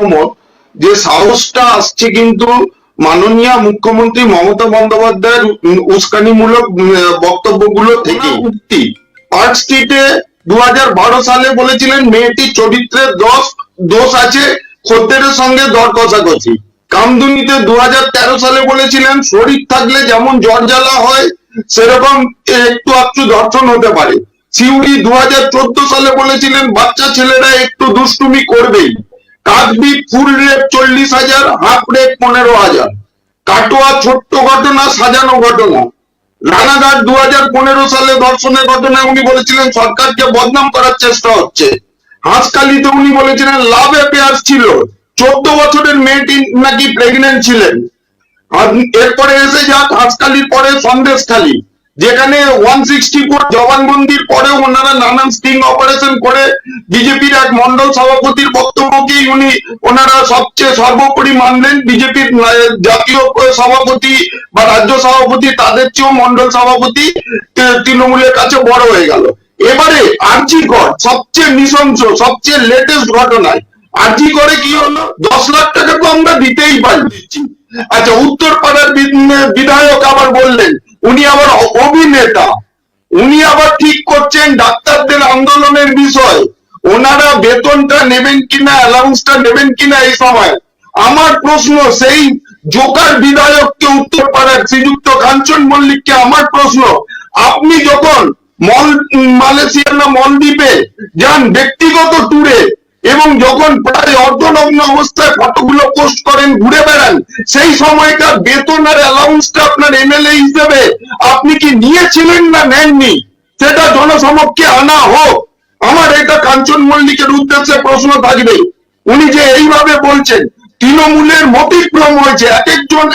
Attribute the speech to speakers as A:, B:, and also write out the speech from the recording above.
A: একমত যে সাহসটা আসছে কিন্তু মাননীয় মুখ্যমন্ত্রী মমতা বন্দ্যোপাধ্যায়ের উস্কানিমূলক বক্তব্যগুলো থেকে। উক্তি পার্ক স্ট্রিটে 2012 সালে বলেছিলেন মেয়েটির চরিত্রের দোষ আছে, খদ্দেরের সঙ্গে দর কষাকষি। কামদুনিতে 2013 সালে বলেছিলেন শরীর থাকলে যেমন জ্বর জ্বালা হয় সেরকম একটু একটু ধর্ষণ হতে পারে। সিউড়ি 2014 সালে বলেছিলেন বাচ্চা ছেলেরা একটু দুষ্টুমি করবেই। কাকদ্বীপ ফুল রেপ 40,000, হাফ রেপ 15,000। কাটোয়া ছোট্ট ঘটনা, সাজানো ঘটনা। রানাঘাট 2015 সালে ধর্ষণের ঘটনায় উনি বলেছিলেন সরকারকে বদনাম করার চেষ্টা হচ্ছে। হাঁসখালিতে উনি বলেছিলেন লাভ অ্যাফেয়ার ছিল, 14 বছরের মেয়েটি নাকি প্রেগনেন্ট ছিলেন। আর এরপরে এসে যাক হাঁসখালির পরে সন্দেশখালি, যেখানে 164 জবানবন্দির পরে ওনারা নানান স্টিং অপারেশন করে বিজেপির এক মন্ডল সভাপতির বক্তব্যকেই ওনারা সবচেয়ে সর্বোপরি মানলেন। বিজেপির জাতীয় সভাপতি বা রাজ্য সভাপতি তাদের চেয়েও মন্ডল সভাপতি তৃণমূলের কাছে বড় হয়ে গেল। এবারে আরজি কর সবচেয়ে নৃশংস, সবচেয়ে লেটেস্ট ঘটনায় আরজি করে কি হলো, 10 লাখ টাকা তো আমরা দিতেই পারছি। আচ্ছা, উত্তরপাড়ার বিধায়ক আবার বললেন উনি আবার অভিনেতা, উনি আবার ঠিক করছেন ডাক্তারদের আন্দোলনের বিষয়, ওনারা বেতনটা নেবেন কিনা, অ্যালাউন্সটা নেবেন কিনা এই সময়। আমার প্রশ্ন সেই জোকার বিধায়ককে, উত্তরপাড়ার শ্রীযুক্ত কাঞ্চন মল্লিককে আমার প্রশ্ন, আপনি যখন মালয়েশিয়া না মলদ্বীপে যান ব্যক্তিগত ট্যুরে এবং যখন প্রায় অর্ধনগ্ন অবস্থায় ফটোগুলো পোস্ট করেন, ঘুরে বেড়ান, সেই সময়কার বেতন আর অ্যালাউন্সটা আপনার এমএলএ হিসেবে আপনি কি নিয়েছিলেন না নেননি, সেটা জনসমক্ষে আনা হোক। আমার এটা কাঞ্চন মল্লিকের উদ্দেশ্যে প্রশ্ন থাকবে। উনি যে এইভাবে বলছেন তৃণমূলের মতিভ্রম হয়েছে, এক একজন